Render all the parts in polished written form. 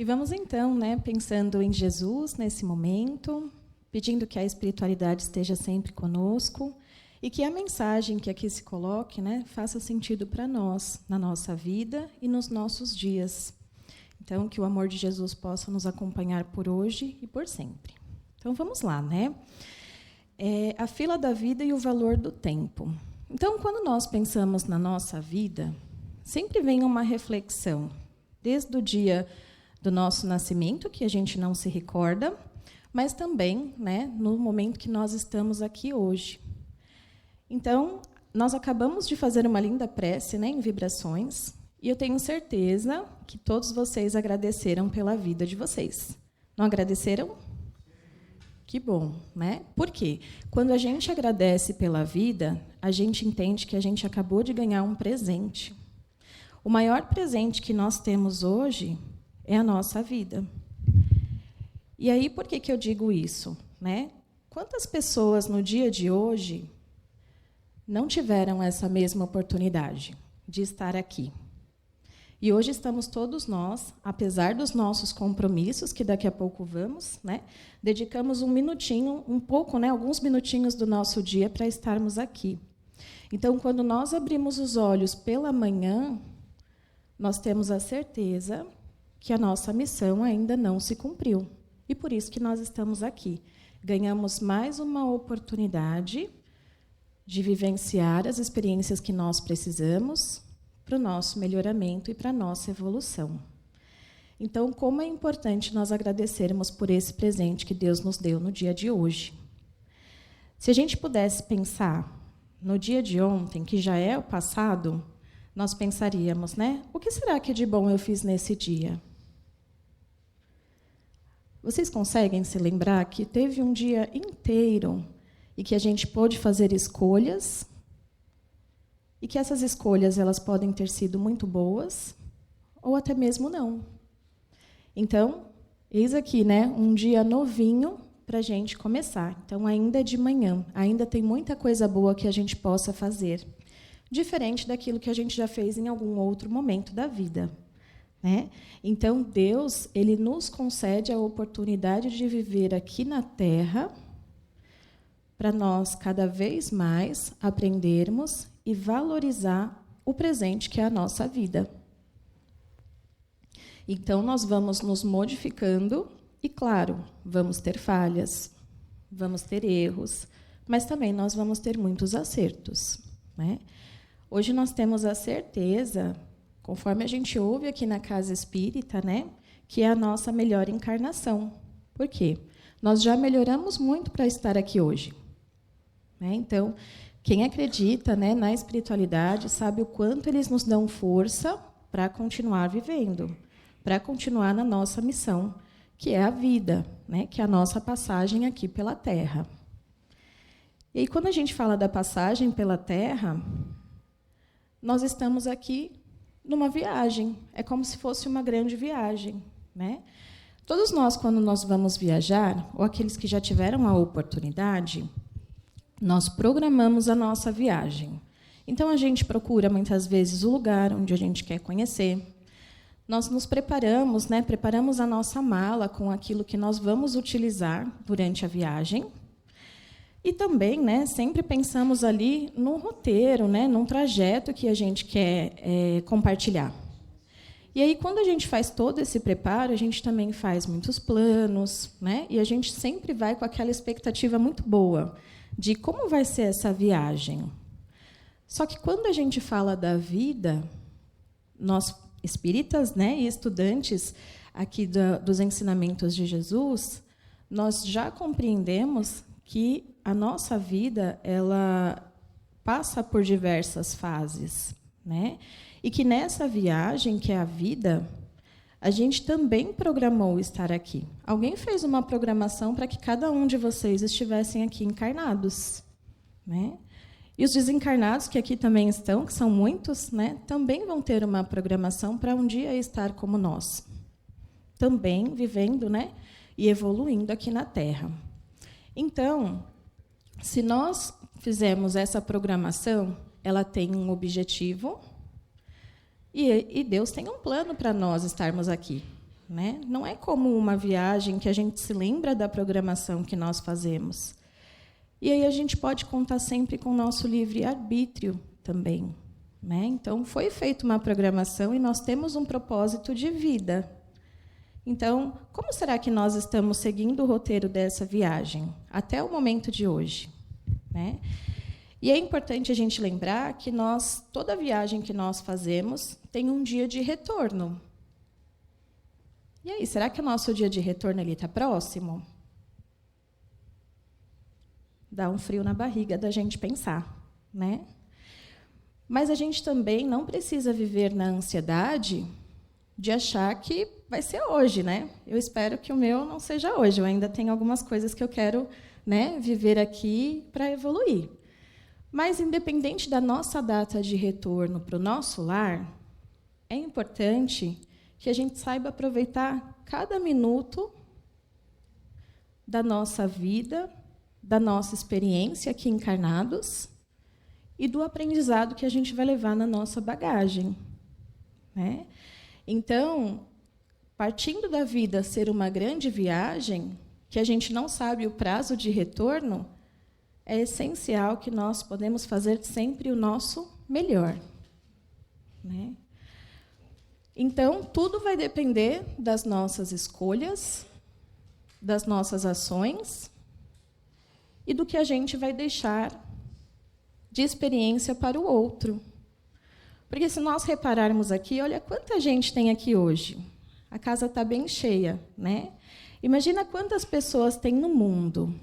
E vamos então, né, pensando em Jesus nesse momento, pedindo que a espiritualidade esteja sempre conosco e que a mensagem que aqui se coloque, né, faça sentido para nós, na nossa vida e nos nossos dias. Então, que o amor de Jesus possa nos acompanhar por hoje e por sempre. Então, vamos lá, né? A fila da vida e o valor do tempo. Então, quando nós pensamos na nossa vida, sempre vem uma reflexão, desde o dia do nosso nascimento, que a gente não se recorda, mas também, né, no momento que nós estamos aqui hoje. Então, nós acabamos de fazer uma linda prece, né, em vibrações, e eu tenho certeza que todos vocês agradeceram pela vida de vocês. Não agradeceram? Que bom, né? Por quê? Quando a gente agradece pela vida, a gente entende que a gente acabou de ganhar um presente. O maior presente que nós temos hoje é a nossa vida. E aí, por que eu digo isso, né? Quantas pessoas no dia de hoje não tiveram essa mesma oportunidade de estar aqui? E hoje estamos todos nós, apesar dos nossos compromissos, que daqui a pouco vamos, né, dedicamos um minutinho, um pouco, né, alguns minutinhos do nosso dia para estarmos aqui. Então, quando nós abrimos os olhos pela manhã, nós temos a certeza que a nossa missão ainda não se cumpriu. E por isso que nós estamos aqui. Ganhamos mais uma oportunidade de vivenciar as experiências que nós precisamos para o nosso melhoramento e para a nossa evolução. Então, como é importante nós agradecermos por esse presente que Deus nos deu no dia de hoje. Se a gente pudesse pensar no dia de ontem, que já é o passado, nós pensaríamos, né? O que será que de bom eu fiz nesse dia? Vocês conseguem se lembrar que teve um dia inteiro e que a gente pôde fazer escolhas e que essas escolhas elas podem ter sido muito boas ou até mesmo não? Então, eis aqui, né, um dia novinho para a gente começar. Então, ainda é de manhã, ainda tem muita coisa boa que a gente possa fazer, diferente daquilo que a gente já fez em algum outro momento da vida, né? Então, Deus, ele nos concede a oportunidade de viver aqui na Terra para nós, cada vez mais, aprendermos e valorizar o presente que é a nossa vida. Então, nós vamos nos modificando e, claro, vamos ter falhas, vamos ter erros, mas também nós vamos ter muitos acertos, né? Hoje nós temos a certeza, conforme a gente ouve aqui na Casa Espírita, né, que é a nossa melhor encarnação. Por quê? Nós já melhoramos muito para estar aqui hoje, né? Então, quem acredita, né, na espiritualidade sabe o quanto eles nos dão força para continuar vivendo, para continuar na nossa missão, que é a vida, né, que é a nossa passagem aqui pela Terra. E aí, quando a gente fala da passagem pela Terra, nós estamos aqui numa viagem. É como se fosse uma grande viagem, né? Todos nós, quando nós vamos viajar, ou aqueles que já tiveram a oportunidade, nós programamos a nossa viagem. Então, a gente procura, muitas vezes, o lugar onde a gente quer conhecer. Nós nos preparamos, né? Preparamos a nossa mala com aquilo que nós vamos utilizar durante a viagem. E também, né, sempre pensamos ali num roteiro, né, num trajeto que a gente quer compartilhar. E aí, quando a gente faz todo esse preparo, a gente também faz muitos planos, né, e a gente sempre vai com aquela expectativa muito boa de como vai ser essa viagem. Só que, quando a gente fala da vida, nós, espíritas, né, e estudantes aqui dos ensinamentos de Jesus, nós já compreendemos que a nossa vida ela passa por diversas fases, né? E que nessa viagem, que é a vida, a gente também programou estar aqui. Alguém fez uma programação para que cada um de vocês estivessem aqui encarnados, né? E os desencarnados que aqui também estão, que são muitos, né, também vão ter uma programação para um dia estar como nós, também vivendo, né, e evoluindo aqui na Terra. Então, se nós fizermos essa programação, ela tem um objetivo e Deus tem um plano para nós estarmos aqui, né? Não é como uma viagem que a gente se lembra da programação que nós fazemos. E aí a gente pode contar sempre com o nosso livre-arbítrio também, né? Então, foi feita uma programação e nós temos um propósito de vida. Então, como será que nós estamos seguindo o roteiro dessa viagem até o momento de hoje, né? E é importante a gente lembrar que toda viagem que nós fazemos tem um dia de retorno. E aí, será que o nosso dia de retorno está próximo? Dá um frio na barriga da gente pensar, né? Mas a gente também não precisa viver na ansiedade de achar que vai ser hoje, né? Eu espero que o meu não seja hoje. Eu ainda tenho algumas coisas que eu quero, né, viver aqui para evoluir. Mas, independente da nossa data de retorno para o nosso lar, é importante que a gente saiba aproveitar cada minuto da nossa vida, da nossa experiência aqui encarnados e do aprendizado que a gente vai levar na nossa bagagem, né? Então, partindo da vida ser uma grande viagem, que a gente não sabe o prazo de retorno, é essencial que nós podemos fazer sempre o nosso melhor, né? Então, tudo vai depender das nossas escolhas, das nossas ações e do que a gente vai deixar de experiência para o outro. Porque, se nós repararmos aqui, olha quanta gente tem aqui hoje. A casa está bem cheia, né? Imagina quantas pessoas tem no mundo.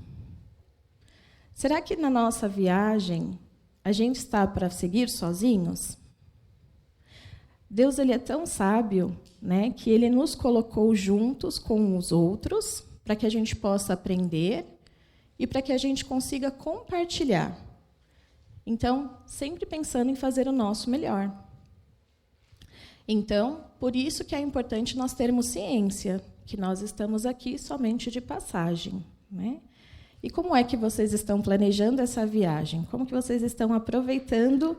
Será que na nossa viagem a gente está para seguir sozinhos? Deus, ele é tão sábio, né, que ele nos colocou juntos com os outros para que a gente possa aprender e para que a gente consiga compartilhar. Então, sempre pensando em fazer o nosso melhor. Então, por isso que é importante nós termos ciência que nós estamos aqui somente de passagem, né? E como é que vocês estão planejando essa viagem? Como que vocês estão aproveitando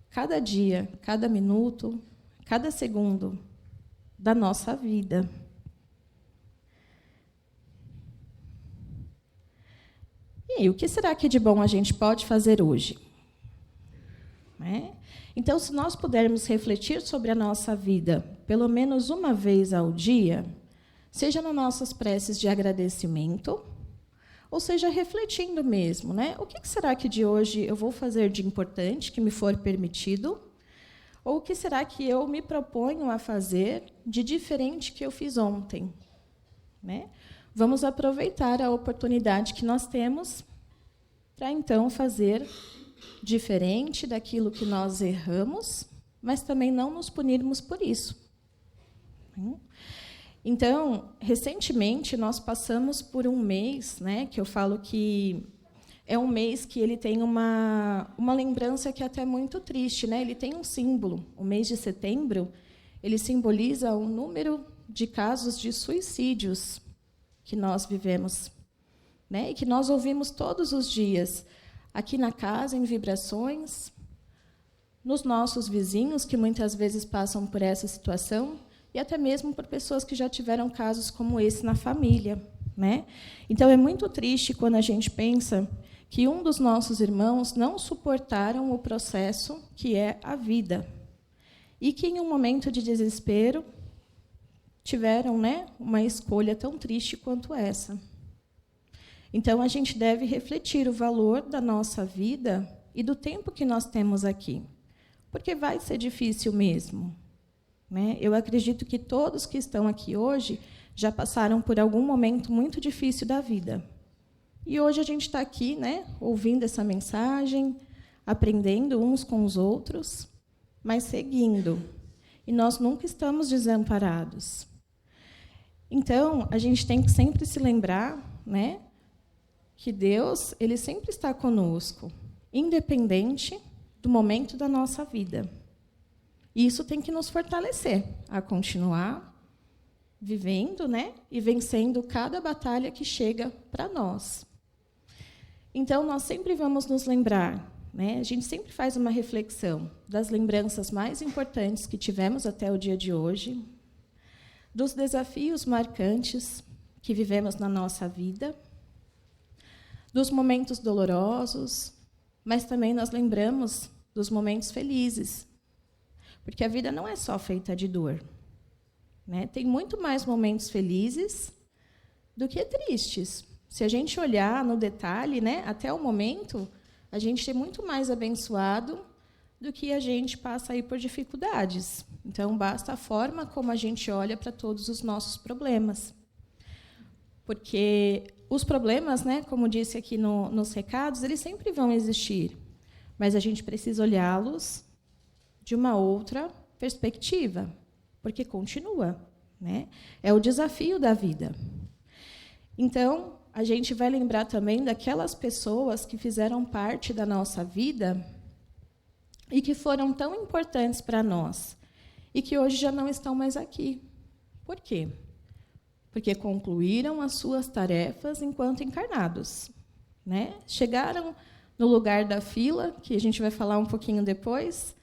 cada dia, cada minuto, cada segundo da nossa vida? E aí, o que será que de bom a gente pode fazer hoje? Né? Então, se nós pudermos refletir sobre a nossa vida pelo menos uma vez ao dia, seja nas nossas preces de agradecimento, ou seja, refletindo mesmo, né? O que será que de hoje eu vou fazer de importante, que me for permitido? Ou o que será que eu me proponho a fazer de diferente que eu fiz ontem? Né? Vamos aproveitar a oportunidade que nós temos para, então, fazer diferente daquilo que nós erramos, mas também não nos punirmos por isso. Então, recentemente, nós passamos por um mês, né, que eu falo que é um mês que ele tem uma lembrança que é até muito triste, né? Ele tem um símbolo. O mês de setembro, ele simboliza o número de casos de suicídios que nós vivemos, né? E que nós ouvimos todos os dias, aqui na casa, em vibrações, nos nossos vizinhos, que muitas vezes passam por essa situação, e até mesmo por pessoas que já tiveram casos como esse na família, né? Então, é muito triste quando a gente pensa que um dos nossos irmãos não suportaram o processo que é a vida, e que, em um momento de desespero, tiveram, né, uma escolha tão triste quanto essa. Então, a gente deve refletir o valor da nossa vida e do tempo que nós temos aqui, porque vai ser difícil mesmo, né? Eu acredito que todos que estão aqui hoje já passaram por algum momento muito difícil da vida. E hoje a gente está aqui, né, ouvindo essa mensagem, aprendendo uns com os outros, mas seguindo. E nós nunca estamos desamparados. Então, a gente tem que sempre se lembrar, né, que Deus, ele sempre está conosco, independente do momento da nossa vida. E isso tem que nos fortalecer a continuar vivendo, né, e vencendo cada batalha que chega para nós. Então, nós sempre vamos nos lembrar, né, a gente sempre faz uma reflexão das lembranças mais importantes que tivemos até o dia de hoje, dos desafios marcantes que vivemos na nossa vida, dos momentos dolorosos, mas também nós lembramos dos momentos felizes, porque a vida não é só feita de dor, né? Tem muito mais momentos felizes do que tristes. Se a gente olhar no detalhe, né, até o momento, a gente é muito mais abençoado do que a gente passa aí por dificuldades. Então, basta a forma como a gente olha para todos os nossos problemas. Porque os problemas, né, como disse aqui nos recados, eles sempre vão existir, mas a gente precisa olhá-los de uma outra perspectiva, porque continua, né? É o desafio da vida. Então, a gente vai lembrar também daquelas pessoas que fizeram parte da nossa vida e que foram tão importantes para nós e que hoje já não estão mais aqui. Por quê? Porque concluíram as suas tarefas enquanto encarnados, né? Chegaram no lugar da fila, que a gente vai falar um pouquinho depois,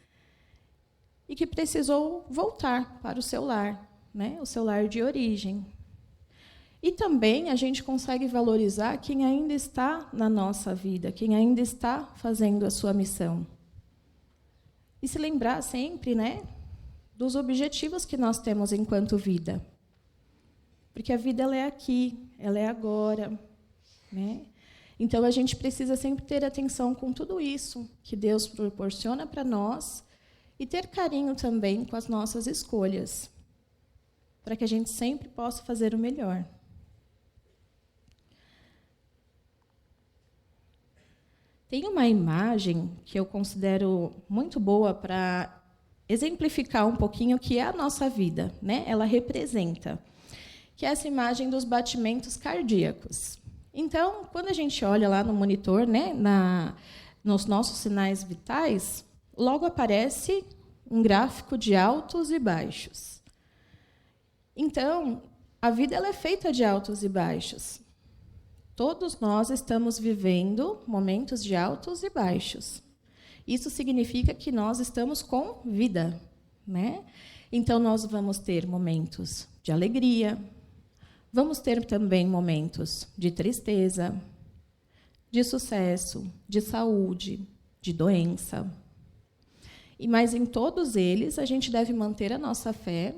e que precisou voltar para o seu lar, né? O seu lar de origem. E também a gente consegue valorizar quem ainda está na nossa vida, quem ainda está fazendo a sua missão. E se lembrar sempre, né, dos objetivos que nós temos enquanto vida. Porque a vida ela é aqui, ela é agora, né? Então, a gente precisa sempre ter atenção com tudo isso que Deus proporciona para nós e ter carinho também com as nossas escolhas, para que a gente sempre possa fazer o melhor. Tem uma imagem que eu considero muito boa para exemplificar um pouquinho o que é a nossa vida, né? Ela representa, que é essa imagem dos batimentos cardíacos. Então, quando a gente olha lá no monitor, né, nos nossos sinais vitais, logo aparece um gráfico de altos e baixos. Então, a vida ela é feita de altos e baixos. Todos nós estamos vivendo momentos de altos e baixos. Isso significa que nós estamos com vida, né? Então, nós vamos ter momentos de alegria, vamos ter também momentos de tristeza, de sucesso, de saúde, de doença. Mas em todos eles, a gente deve manter a nossa fé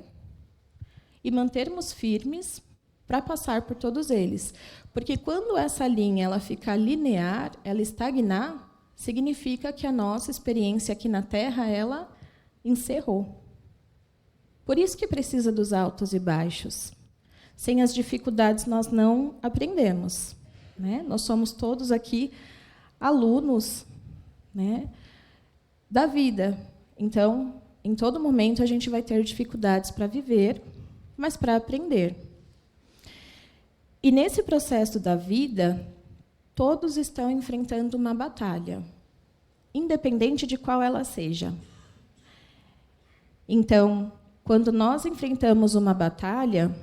e mantermos firmes para passar por todos eles. Porque quando essa linha ela ficar linear, ela estagnar, significa que a nossa experiência aqui na Terra ela encerrou. Por isso que precisa dos altos e baixos. Sem as dificuldades, nós não aprendemos, né? Nós somos todos aqui alunos, né, da vida. Então, em todo momento, a gente vai ter dificuldades para viver, mas para aprender. E, nesse processo da vida, todos estão enfrentando uma batalha, independente de qual ela seja. Então, quando nós enfrentamos uma batalha,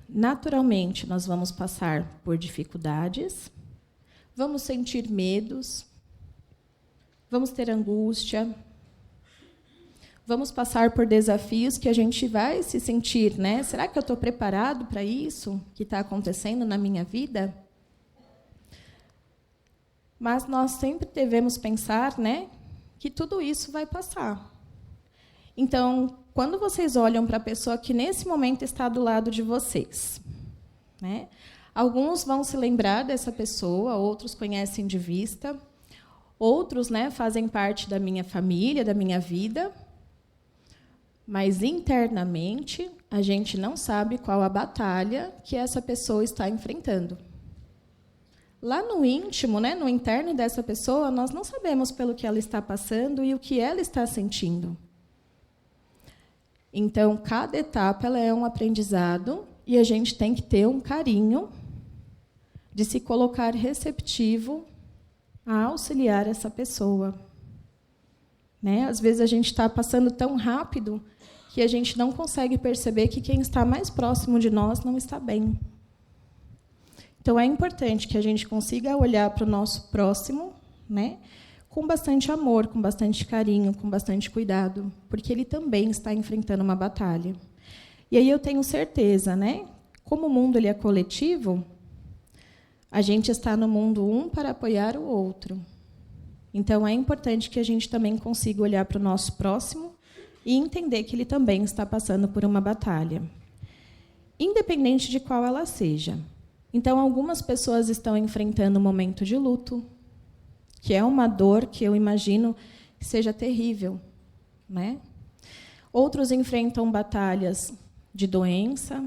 naturalmente, nós vamos passar por dificuldades, vamos sentir medos, vamos ter angústia, vamos passar por desafios que a gente vai se sentir, né? Será que eu estou preparado para isso que está acontecendo na minha vida? Mas nós sempre devemos pensar, né, que tudo isso vai passar. Então, quando vocês olham para a pessoa que nesse momento está do lado de vocês, né, alguns vão se lembrar dessa pessoa, outros conhecem de vista, outros, né, fazem parte da minha família, da minha vida, mas internamente a gente não sabe qual a batalha que essa pessoa está enfrentando. Lá no íntimo, né, no interno dessa pessoa, nós não sabemos pelo que ela está passando e o que ela está sentindo. Então, cada etapa ela é um aprendizado e a gente tem que ter um carinho de se colocar receptivo a auxiliar essa pessoa. Né? Às vezes, a gente está passando tão rápido que a gente não consegue perceber que quem está mais próximo de nós não está bem. Então, é importante que a gente consiga olhar para o nosso próximo, né, com bastante amor, com bastante carinho, com bastante cuidado, porque ele também está enfrentando uma batalha. E aí eu tenho certeza, né? Como o mundo ele é coletivo, a gente está no mundo um para apoiar o outro. Então, é importante que a gente também consiga olhar para o nosso próximo e entender que ele também está passando por uma batalha, independente de qual ela seja. Então, algumas pessoas estão enfrentando um momento de luto, que é uma dor que eu imagino que seja terrível, né? Outros enfrentam batalhas de doença,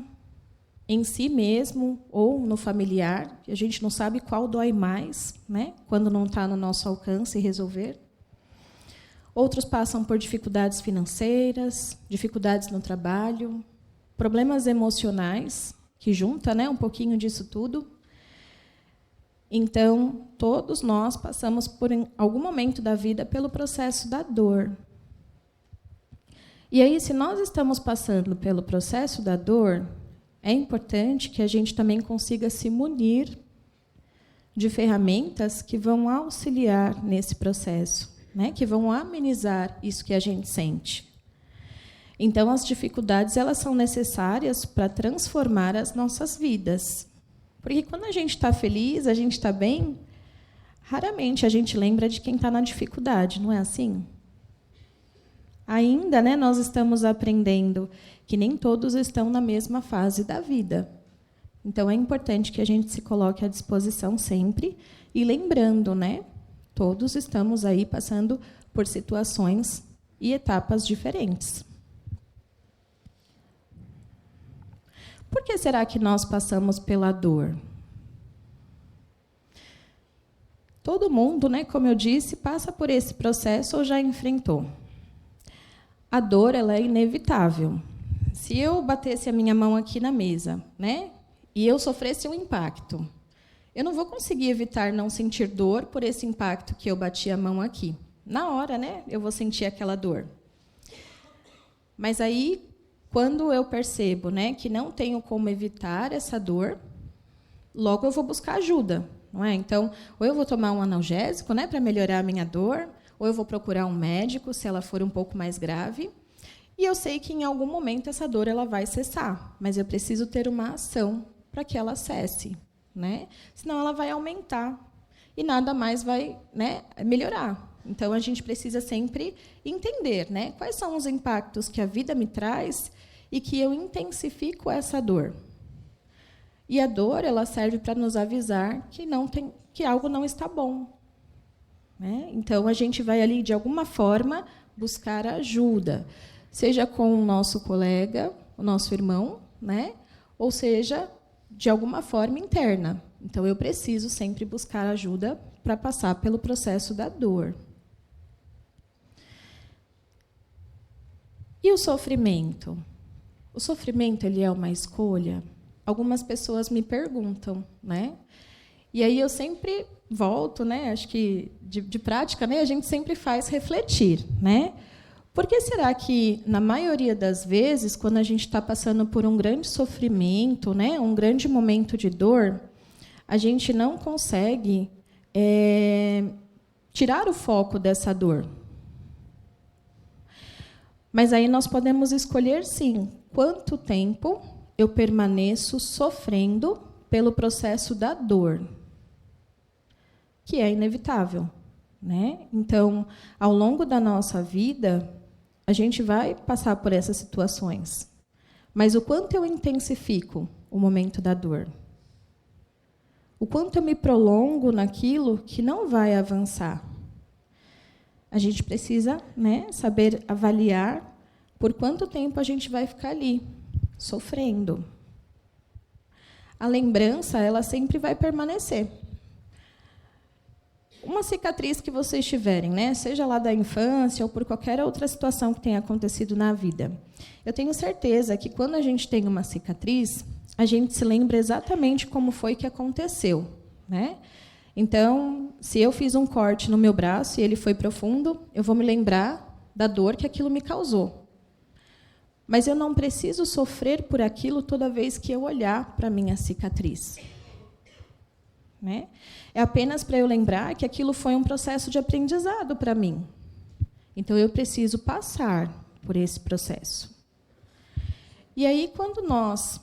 em si mesmo ou no familiar, a gente não sabe qual dói mais, né, quando não está no nosso alcance resolver. Outros passam por dificuldades financeiras, dificuldades no trabalho, problemas emocionais, que junta, né, um pouquinho disso tudo. Então, todos nós passamos por, em algum momento da vida, pelo processo da dor. E aí, se nós estamos passando pelo processo da dor, é importante que a gente também consiga se munir de ferramentas que vão auxiliar nesse processo, né? Que vão amenizar isso que a gente sente. Então, as dificuldades elas são necessárias para transformar as nossas vidas. Porque quando a gente está feliz, a gente está bem, raramente a gente lembra de quem está na dificuldade, não é assim? Ainda, né, nós estamos aprendendo que nem todos estão na mesma fase da vida. Então, é importante que a gente se coloque à disposição sempre e lembrando, né, todos estamos aí passando por situações e etapas diferentes. Por que será que nós passamos pela dor? Todo mundo, né, como eu disse, passa por esse processo ou já enfrentou. A dor ela é inevitável. Se eu batesse a minha mão aqui na mesa, né, e eu sofresse um impacto, eu não vou conseguir evitar não sentir dor por esse impacto que eu bati a mão aqui. Na hora, né, eu vou sentir aquela dor. Mas aí, quando eu percebo, né, que não tenho como evitar essa dor, logo eu vou buscar ajuda, não é? Então, ou eu vou tomar um analgésico, né, para melhorar a minha dor, ou eu vou procurar um médico, se ela for um pouco mais grave. E eu sei que, em algum momento, essa dor ela vai cessar, mas eu preciso ter uma ação para que ela cesse, né? Senão ela vai aumentar e nada mais vai, né, melhorar. Então, a gente precisa sempre entender, né, quais são os impactos que a vida me traz e que eu intensifico essa dor. E a dor ela serve para nos avisar que algo não está bom. Né? Então, a gente vai ali, de alguma forma, buscar ajuda, seja com o nosso colega, o nosso irmão, né? Ou seja, de alguma forma interna. Então, eu preciso sempre buscar ajuda para passar pelo processo da dor. E o sofrimento? O sofrimento ele é uma escolha? Algumas pessoas me perguntam, né? E aí eu sempre volto, né? Acho que de prática, né? A gente sempre faz refletir, né? Por que será que, na maioria das vezes, quando a gente está passando por um grande sofrimento, né? Um grande momento de dor, a gente não consegue tirar o foco dessa dor? Mas aí nós podemos escolher, sim, quanto tempo eu permaneço sofrendo pelo processo da dor, que é inevitável, né? Então, ao longo da nossa vida, a gente vai passar por essas situações. Mas o quanto eu intensifico o momento da dor? O quanto eu me prolongo naquilo que não vai avançar? A gente precisa, né, saber avaliar por quanto tempo a gente vai ficar ali, sofrendo. A lembrança, ela sempre vai permanecer. Uma cicatriz que vocês tiverem, né, seja lá da infância ou por qualquer outra situação que tenha acontecido na vida, eu tenho certeza que, quando a gente tem uma cicatriz, a gente se lembra exatamente como foi que aconteceu, né? Então, se eu fiz um corte no meu braço e ele foi profundo, eu vou me lembrar da dor que aquilo me causou. Mas eu não preciso sofrer por aquilo toda vez que eu olhar para a minha cicatriz. Né? É apenas para eu lembrar que aquilo foi um processo de aprendizado para mim. Então, eu preciso passar por esse processo. E aí, quando nós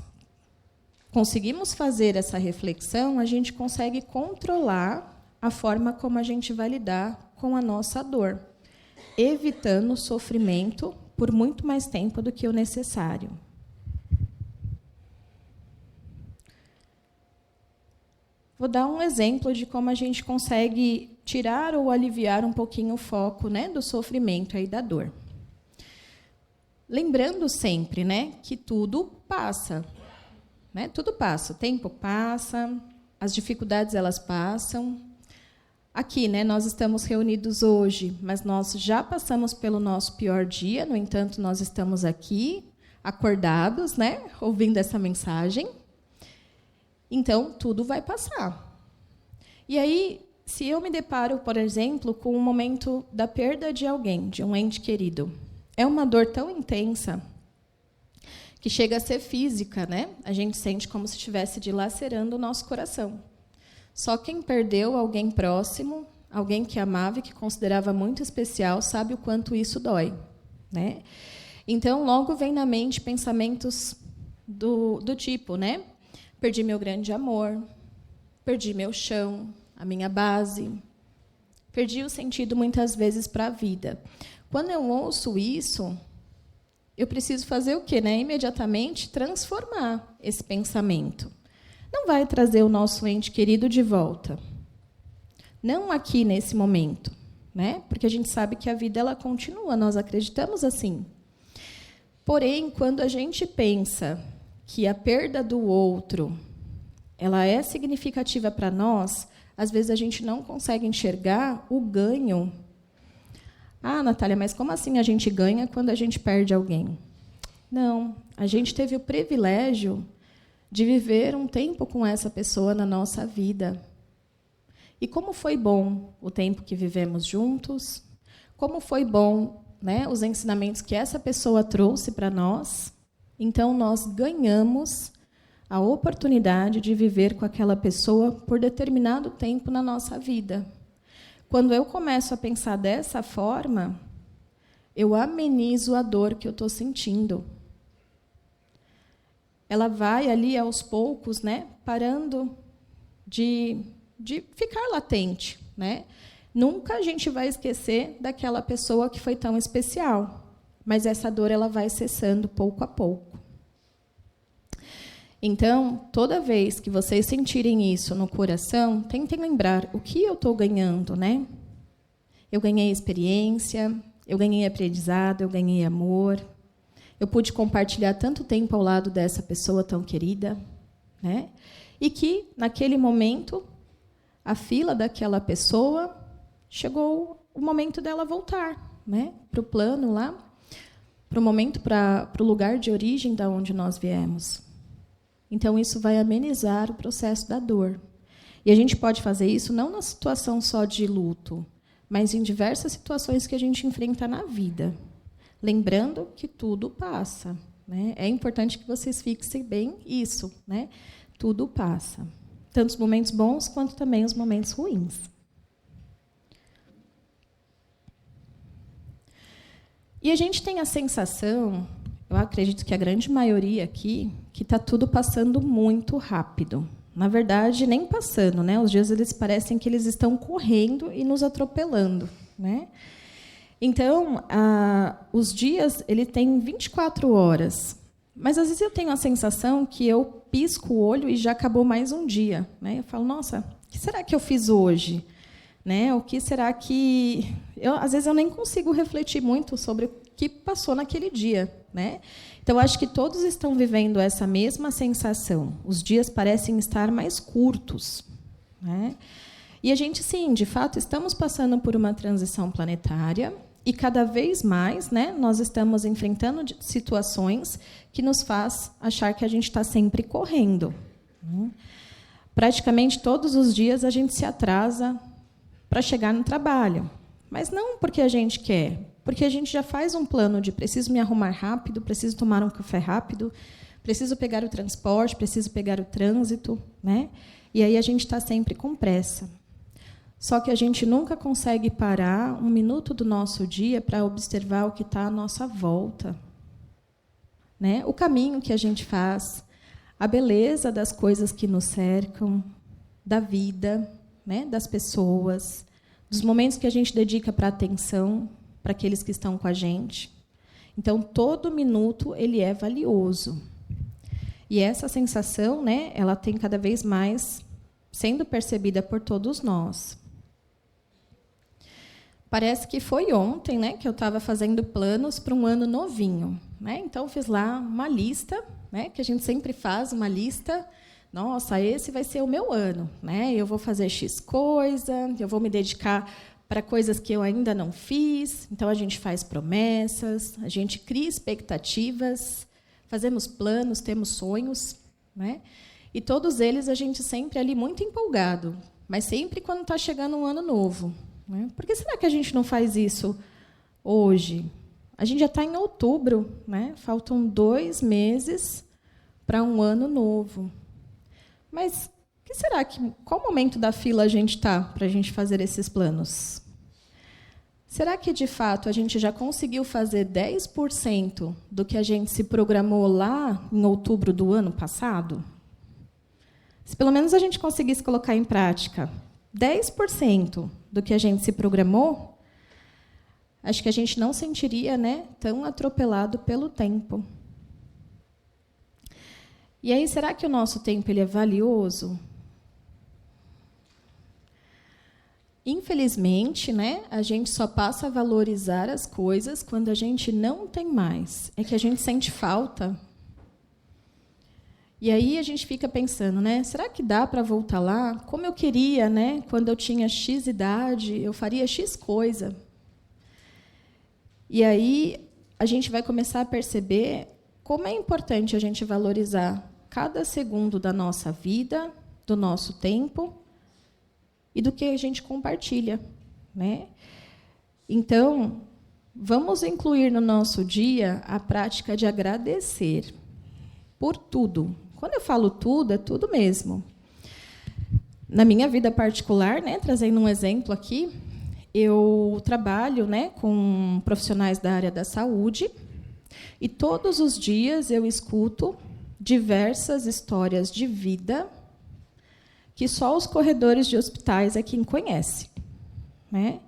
conseguimos fazer essa reflexão, a gente consegue controlar a forma como a gente vai lidar com a nossa dor, evitando o sofrimento por muito mais tempo do que o necessário. Vou dar um exemplo de como a gente consegue tirar ou aliviar um pouquinho o foco, né, do sofrimento e da dor. Lembrando sempre, né, que tudo passa. Né? Tudo passa, o tempo passa, as dificuldades elas passam. Aqui, né, nós estamos reunidos hoje, mas nós já passamos pelo nosso pior dia, no entanto, nós estamos aqui, acordados, né, ouvindo essa mensagem. Então, tudo vai passar. E aí, se eu me deparo, por exemplo, com o momento da perda de alguém, de um ente querido, é uma dor tão intensa que chega a ser física, né? A gente sente como se estivesse dilacerando o nosso coração. Só quem perdeu alguém próximo, alguém que amava e que considerava muito especial, sabe o quanto isso dói, né? Então, logo vem na mente pensamentos do tipo, né? Perdi meu grande amor, perdi meu chão, a minha base, perdi o sentido, muitas vezes, para a vida. Quando eu ouço isso, eu preciso fazer o quê? Né? Imediatamente transformar esse pensamento. Não vai trazer o nosso ente querido de volta. Não aqui, nesse momento. Né? Porque a gente sabe que a vida ela continua, nós acreditamos assim. Porém, quando a gente pensa que a perda do outro ela é significativa para nós, às vezes a gente não consegue enxergar o ganho. Ah, Natália, mas como assim a gente ganha quando a gente perde alguém? Não, a gente teve o privilégio de viver um tempo com essa pessoa na nossa vida. E como foi bom o tempo que vivemos juntos, como foi bom, né, os ensinamentos que essa pessoa trouxe para nós. Então, nós ganhamos a oportunidade de viver com aquela pessoa por determinado tempo na nossa vida. Quando eu começo a pensar dessa forma, eu amenizo a dor que eu estou sentindo. Ela vai ali, aos poucos, né, parando de ficar latente. Né? Nunca a gente vai esquecer daquela pessoa que foi tão especial, mas essa dor ela vai cessando pouco a pouco. Então, toda vez que vocês sentirem isso no coração, tentem lembrar o que eu estou ganhando, né? Eu ganhei experiência, eu ganhei aprendizado, eu ganhei amor, eu pude compartilhar tanto tempo ao lado dessa pessoa tão querida, né? E que, naquele momento, a fila daquela pessoa, chegou o momento dela voltar, né? Para o plano lá, para o momento, para o lugar de origem da onde nós viemos. Então, isso vai amenizar o processo da dor. E a gente pode fazer isso não na situação só de luto, mas em diversas situações que a gente enfrenta na vida. Lembrando que tudo passa. Né? É importante que vocês fixem bem isso. Né? Tudo passa. Tanto os momentos bons, quanto também os momentos ruins. E a gente tem a sensação, eu acredito que a grande maioria aqui, que está tudo passando muito rápido. Na verdade, nem passando, né? Os dias eles parecem que eles estão correndo e nos atropelando, né? Então, os dias ele tem 24 horas, mas às vezes eu tenho a sensação que eu pisco o olho e já acabou mais um dia, né? Eu falo, nossa, o que será que eu fiz hoje? Né? O que será que às vezes eu nem consigo refletir muito sobre o que passou naquele dia, né? Então acho que todos estão vivendo essa mesma sensação. Os dias parecem estar mais curtos, né? E a gente, sim, de fato, estamos passando por uma transição planetária e cada vez mais, né, nós estamos enfrentando situações que nos faz achar que a gente está sempre correndo. Praticamente todos os dias a gente se atrasa para chegar no trabalho. Mas não porque a gente quer, porque a gente já faz um plano de preciso me arrumar rápido, preciso tomar um café rápido, preciso pegar o transporte, preciso pegar o trânsito, né? E aí a gente está sempre com pressa. Só que a gente nunca consegue parar um minuto do nosso dia para observar o que está à nossa volta. né? O caminho que a gente faz, a beleza das coisas que nos cercam, da vida, né? Das pessoas, dos momentos que a gente dedica para atenção, para aqueles que estão com a gente. Então, todo minuto ele é valioso. E essa sensação, né, ela tem cada vez mais sendo percebida por todos nós. Parece que foi ontem, né, que eu estava fazendo planos para um ano novinho, né? Então, fiz lá uma lista, né, que a gente sempre faz uma lista. Nossa, esse vai ser o meu ano, né? Eu vou fazer X coisa, eu vou me dedicar para coisas que eu ainda não fiz. Então, a gente faz promessas, a gente cria expectativas, fazemos planos, temos sonhos, né? E todos eles a gente sempre ali muito empolgado, mas sempre quando está chegando um ano novo. Né? Por que será que a gente não faz isso hoje? A gente já está em outubro, né? Faltam 2 meses para um ano novo. Mas qual momento da fila a gente está para a gente fazer esses planos? Será que, de fato, a gente já conseguiu fazer 10% do que a gente se programou lá em outubro do ano passado? Se pelo menos a gente conseguisse colocar em prática 10% do que a gente se programou, acho que a gente não sentiria, né, tão atropelado pelo tempo. E aí, será que o nosso tempo ele é valioso? Infelizmente, né, a gente só passa a valorizar as coisas quando a gente não tem mais. É que a gente sente falta. E aí a gente fica pensando, né, será que dá para voltar lá? Como eu queria, né, quando eu tinha X idade, eu faria X coisa. E aí a gente vai começar a perceber como é importante a gente valorizar cada segundo da nossa vida, do nosso tempo e do que a gente compartilha, né? Então, vamos incluir no nosso dia a prática de agradecer por tudo. Quando eu falo tudo, é tudo mesmo. Na minha vida particular, né, trazendo um exemplo aqui, eu trabalho, né, com profissionais da área da saúde e todos os dias eu escuto diversas histórias de vida que só os corredores de hospitais é quem conhece, né?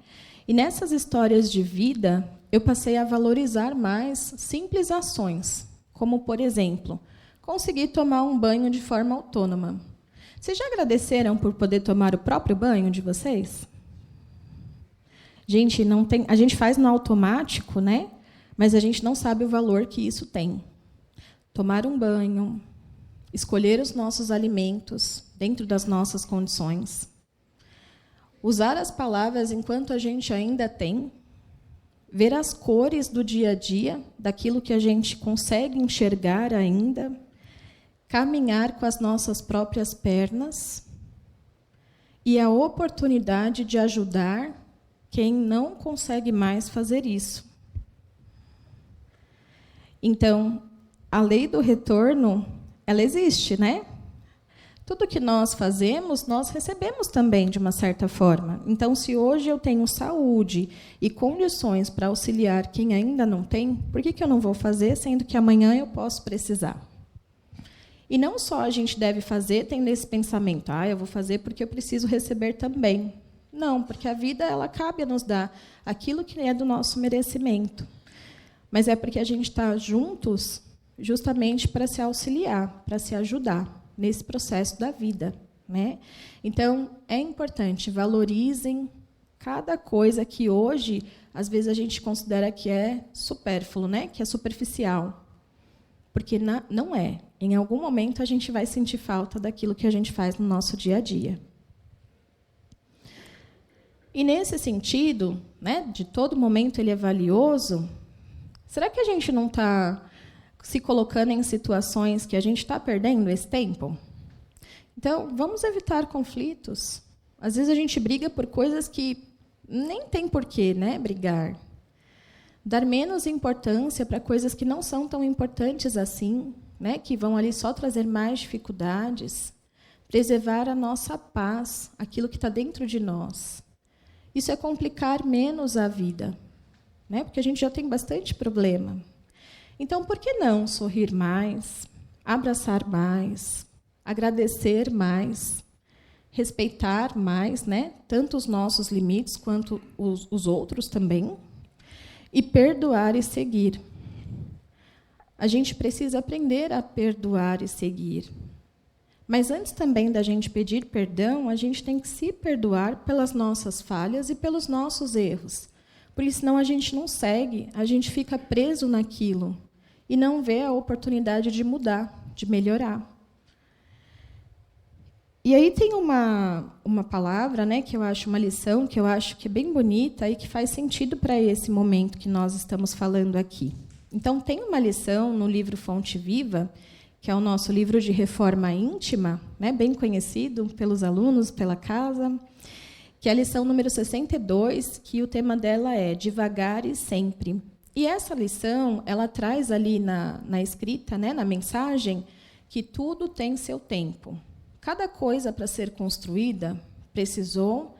E nessas histórias de vida, eu passei a valorizar mais simples ações, como, por exemplo, conseguir tomar um banho de forma autônoma. Vocês já agradeceram por poder tomar o próprio banho de vocês? Gente, a gente faz no automático, né? Mas a gente não sabe o valor que isso tem. Tomar um banho, escolher os nossos alimentos dentro das nossas condições, usar as palavras enquanto a gente ainda tem, ver as cores do dia a dia, daquilo que a gente consegue enxergar ainda, caminhar com as nossas próprias pernas e a oportunidade de ajudar quem não consegue mais fazer isso. Então, a lei do retorno, ela existe, né? Tudo que nós fazemos, nós recebemos também, de uma certa forma. Então, se hoje eu tenho saúde e condições para auxiliar quem ainda não tem, por que eu não vou fazer, sendo que amanhã eu posso precisar? E não só a gente deve fazer tendo esse pensamento, eu vou fazer porque eu preciso receber também. Não, porque a vida ela cabe a nos dar aquilo que é do nosso merecimento. Mas é porque a gente está juntos justamente para se auxiliar, para se ajudar nesse processo da vida, né? Então, é importante, valorizem cada coisa que hoje, às vezes, a gente considera que é supérfluo, né? Que é superficial. Porque não é. Em algum momento, a gente vai sentir falta daquilo que a gente faz no nosso dia a dia. E, nesse sentido, né, de todo momento ele é valioso, será que a gente não está se colocando em situações que a gente está perdendo esse tempo? Então, vamos evitar conflitos. Às vezes a gente briga por coisas que nem tem porquê, né, brigar. Dar menos importância para coisas que não são tão importantes assim, né, que vão ali só trazer mais dificuldades. Preservar a nossa paz, aquilo que está dentro de nós. Isso é complicar menos a vida, né, porque a gente já tem bastante problema. Então, por que não sorrir mais, abraçar mais, agradecer mais, respeitar mais, né? Tanto os nossos limites quanto os outros também, e perdoar e seguir. A gente precisa aprender a perdoar e seguir. Mas antes também da gente pedir perdão, a gente tem que se perdoar pelas nossas falhas e pelos nossos erros. Porque senão a gente não segue, a gente fica preso naquilo e não vê a oportunidade de mudar, de melhorar. E aí tem uma palavra, né, que eu acho, uma lição, que eu acho que é bem bonita e que faz sentido para esse momento que nós estamos falando aqui. Então, tem uma lição no livro Fonte Viva, que é o nosso livro de reforma íntima, né, bem conhecido pelos alunos, pela casa, que é a lição número 62, que o tema dela é devagar e sempre. E essa lição, ela traz ali na escrita, né, na mensagem, que tudo tem seu tempo. Cada coisa para ser construída precisou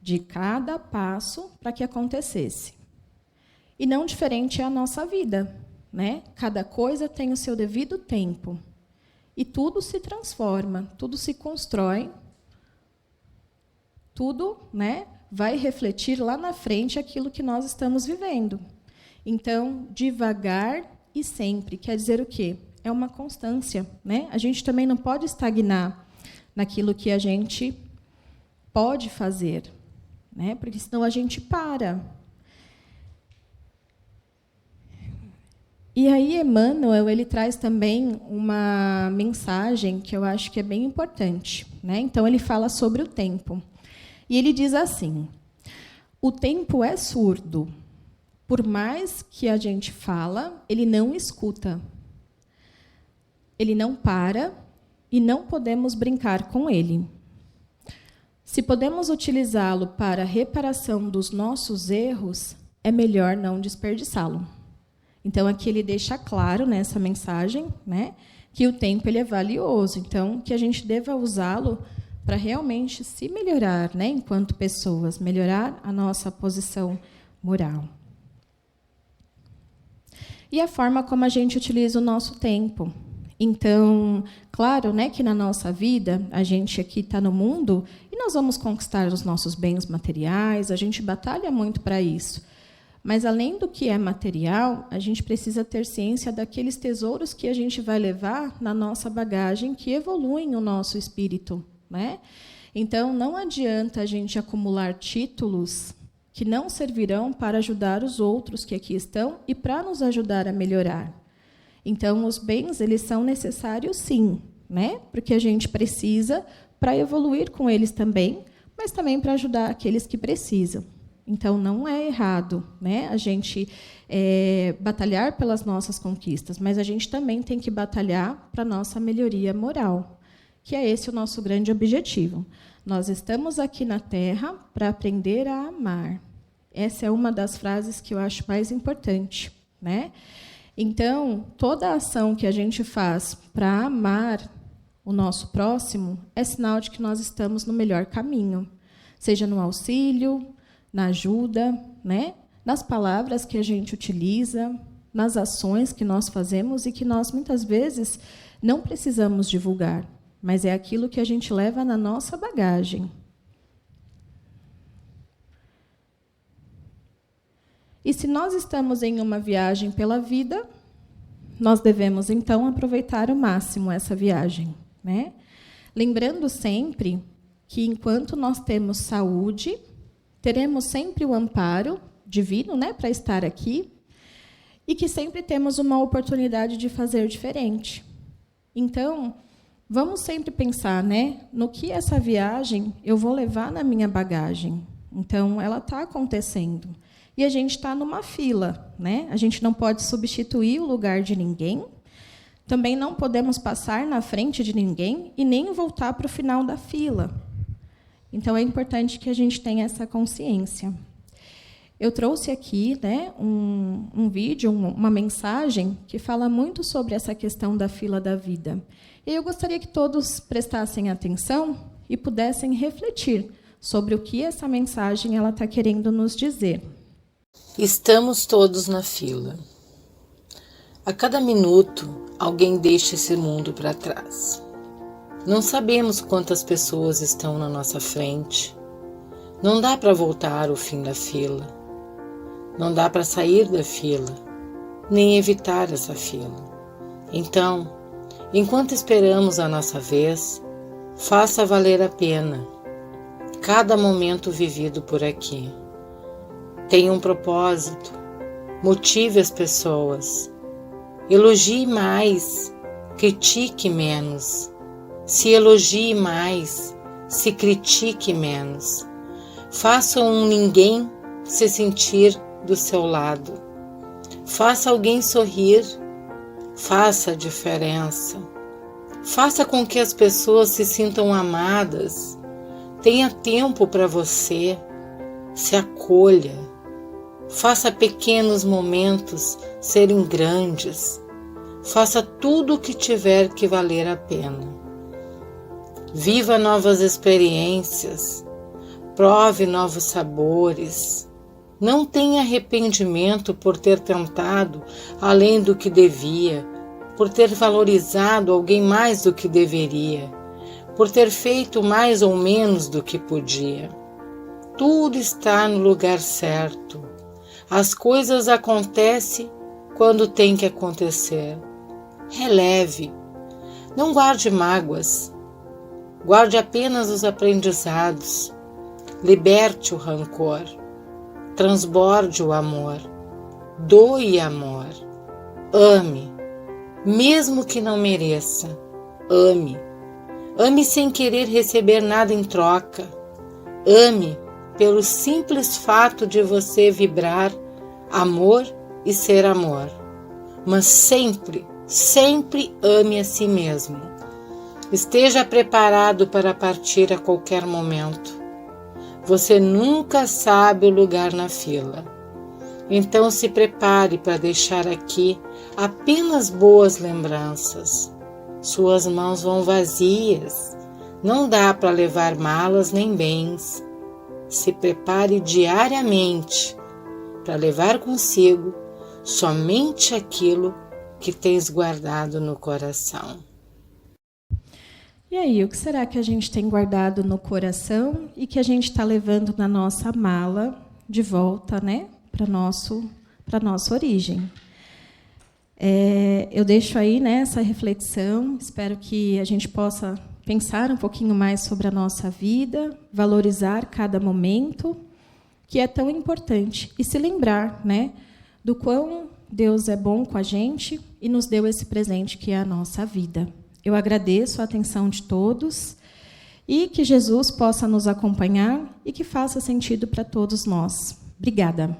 de cada passo para que acontecesse. E não diferente é a nossa vida, né? Cada coisa tem o seu devido tempo. E tudo se transforma, tudo se constrói, tudo, né, vai refletir lá na frente aquilo que nós estamos vivendo. Então, devagar e sempre, quer dizer o quê? É uma constância, né? A gente também não pode estagnar naquilo que a gente pode fazer, né? Porque senão a gente para. E aí Emmanuel, ele traz também uma mensagem que eu acho que é bem importante, né? Então ele fala sobre o tempo. E ele diz assim: o tempo é surdo. Por mais que a gente fala, ele não escuta. Ele não para e não podemos brincar com ele. Se podemos utilizá-lo para a reparação dos nossos erros, é melhor não desperdiçá-lo. Então, aqui ele deixa claro nessa mensagem, né, que o tempo ele é valioso, então que a gente deva usá-lo para realmente se melhorar, né, enquanto pessoas, melhorar a nossa posição moral. E a forma como a gente utiliza o nosso tempo. Então, claro, né, que na nossa vida, a gente aqui está no mundo e nós vamos conquistar os nossos bens materiais, a gente batalha muito para isso. Mas, além do que é material, a gente precisa ter ciência daqueles tesouros que a gente vai levar na nossa bagagem, que evoluem o nosso espírito, né? Então, não adianta a gente acumular títulos que não servirão para ajudar os outros que aqui estão e para nos ajudar a melhorar. Então, os bens eles são necessários, sim, né? Porque a gente precisa para evoluir com eles também, mas também para ajudar aqueles que precisam. Então, não é errado, né, a gente batalhar pelas nossas conquistas, mas a gente também tem que batalhar para a nossa melhoria moral, que é esse o nosso grande objetivo. Nós estamos aqui na Terra para aprender a amar. Essa é uma das frases que eu acho mais importante, né? Então, toda a ação que a gente faz para amar o nosso próximo é sinal de que nós estamos no melhor caminho, seja no auxílio, na ajuda, né? Nas palavras que a gente utiliza, nas ações que nós fazemos e que nós, muitas vezes, não precisamos divulgar, mas é aquilo que a gente leva na nossa bagagem. E se nós estamos em uma viagem pela vida, nós devemos, então, aproveitar ao máximo essa viagem, né? Lembrando sempre que, enquanto nós temos saúde, teremos sempre o amparo divino, né, para estar aqui, e que sempre temos uma oportunidade de fazer diferente. Então, vamos sempre pensar, né, no que essa viagem eu vou levar na minha bagagem. Então, ela está acontecendo. E a gente está numa fila, né? A gente não pode substituir o lugar de ninguém, também não podemos passar na frente de ninguém e nem voltar para o final da fila. Então, é importante que a gente tenha essa consciência. Eu trouxe aqui, né, um vídeo, uma mensagem que fala muito sobre essa questão da fila da vida. E eu gostaria que todos prestassem atenção e pudessem refletir sobre o que essa mensagem ela está querendo nos dizer. Estamos todos na fila. A cada minuto, alguém deixa esse mundo para trás. Não sabemos quantas pessoas estão na nossa frente. Não dá para voltar ao fim da fila. Não dá para sair da fila, nem evitar essa fila. Então, enquanto esperamos a nossa vez, faça valer a pena cada momento vivido por aqui. Tenha um propósito, motive as pessoas, elogie mais, critique menos. Se elogie mais, se critique menos. Faça um ninguém se sentir do seu lado. Faça alguém sorrir. Faça a diferença. Faça com que as pessoas se sintam amadas. Tenha tempo para você. Se acolha. Faça pequenos momentos serem grandes. Faça tudo o que tiver que valer a pena. Viva novas experiências. Prove novos sabores. Não tenha arrependimento por ter tentado além do que devia, por ter valorizado alguém mais do que deveria, por ter feito mais ou menos do que podia. Tudo está no lugar certo. As coisas acontecem quando tem que acontecer. Releve. Não guarde mágoas. Guarde apenas os aprendizados. Liberte o rancor. Transborde o amor. Doe amor. Ame, mesmo que não mereça. Ame. Ame sem querer receber nada em troca. Ame pelo simples fato de você vibrar amor e ser amor. Mas sempre, sempre ame a si mesmo. Esteja preparado para partir a qualquer momento. Você nunca sabe o lugar na fila. Então se prepare para deixar aqui apenas boas lembranças. Suas mãos vão vazias. Não dá para levar malas nem bens. Se prepare diariamente para levar consigo somente aquilo que tens guardado no coração. E aí, o que será que a gente tem guardado no coração e que a gente está levando na nossa mala de volta, né, para nossa origem? Eu deixo aí, né, essa reflexão. Espero que a gente possa pensar um pouquinho mais sobre a nossa vida, valorizar cada momento, que é tão importante, e se lembrar, né, do quão Deus é bom com a gente e nos deu esse presente que é a nossa vida. Eu agradeço a atenção de todos e que Jesus possa nos acompanhar e que faça sentido para todos nós. Obrigada.